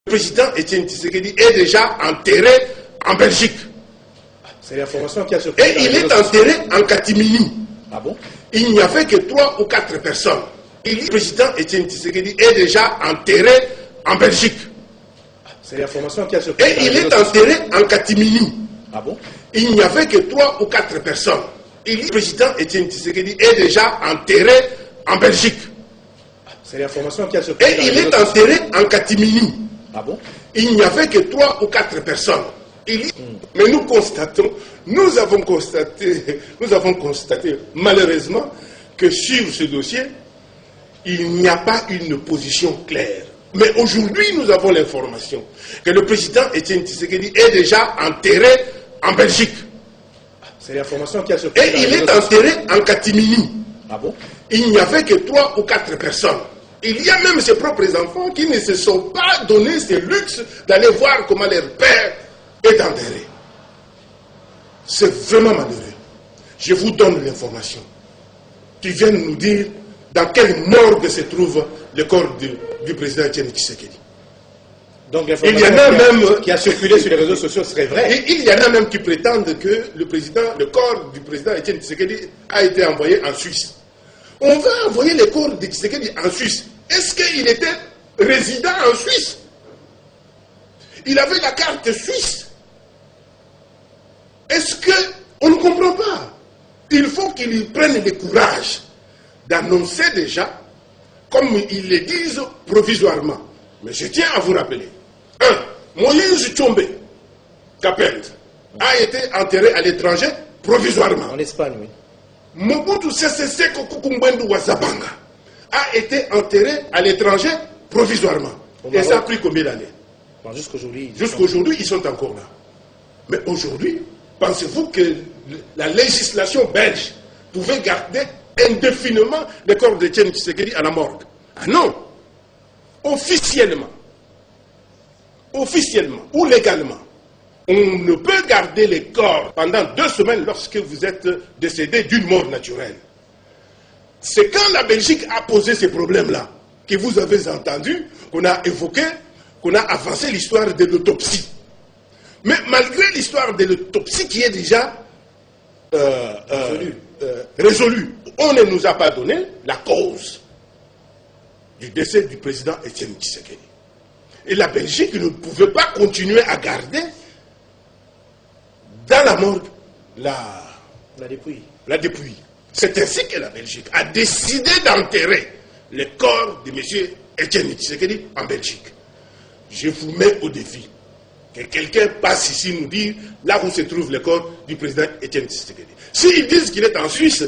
Le président Etienne Tshisekedi est déjà enterré en Belgique. C'est l'information qui a surpris. Et il est enterré en catimini. Ah bon? Il n'y avait que 3 ou 4 personnes. Le président Etienne Tshisekedi est déjà enterré en Belgique. C'est l'information qui a surpris. Et il est enterré en catimini. Ah bon? Il n'y avait que 3 ou 4 personnes. Le président Etienne Tshisekedi est déjà enterré en Belgique. C'est l'information qui a surpris. Et il est enterré en catimini. Ah bon? Il n'y avait que 3 ou 4 personnes. Mais nous avons constaté malheureusement que sur ce dossier, il n'y a pas une position claire. Mais aujourd'hui, nous avons l'information que le président Etienne Tshisekedi est déjà enterré en Belgique. C'est l'information qui a surpris. Et il est enterré en catimini. Ah bon? Il n'y avait que 3 ou 4 personnes. Il y a même ses propres enfants qui ne se sont pas donné ce luxe d'aller voir comment leur père est enterré. C'est vraiment malheureux. Je vous donne l'information. Qui viennent nous dire dans quelle morgue se trouve le corps du président Etienne Tshisekedi. Donc il y en a même qui a circulé sur les réseaux sociaux serait vrai. Et il y en a même qui prétendent que le corps du président Etienne Tshisekedi a été envoyé en Suisse. On va envoyer le corps de Tshisekedi en Suisse. Est-ce qu'il était résident en Suisse? Il avait la carte suisse. Est-ce qu'on ne comprend pas? Il faut qu'il prenne le courage d'annoncer déjà, comme ils le disent provisoirement. Mais je tiens à vous rappeler. 1. Moïse Tchombe, Kapend, a été enterré à l'étranger provisoirement. En Espagne, oui. Mobutu Sese Seko Kukumbwendu Wazabanga a été enterré à l'étranger provisoirement. Et ça a pris combien d'années? Bon, jusqu'aujourd'hui. Jusqu'aujourd'hui, ils sont encore là. Mais aujourd'hui, pensez-vous que la législation belge pouvait garder indéfiniment le corps d'Etienne Tshisekedi à la morgue? Ah non! Officiellement ou légalement, on ne peut garder les corps pendant 2 semaines lorsque vous êtes décédé d'une mort naturelle. C'est quand la Belgique a posé ces problèmes-là que vous avez entendu, qu'on a évoqué, qu'on a avancé l'histoire de l'autopsie. Mais malgré l'histoire de l'autopsie qui est déjà résolue, on ne nous a pas donné la cause du décès du président Etienne Tshisekedi. Et la Belgique ne pouvait pas continuer à garder dans la morgue la dépouille. C'est ainsi que la Belgique a décidé d'enterrer le corps de M. Etienne Tshisekedi en Belgique. Je vous mets au défi que quelqu'un passe ici nous dire là où se trouve le corps du président Etienne Tshisekedi. S'ils disent qu'il est en Suisse,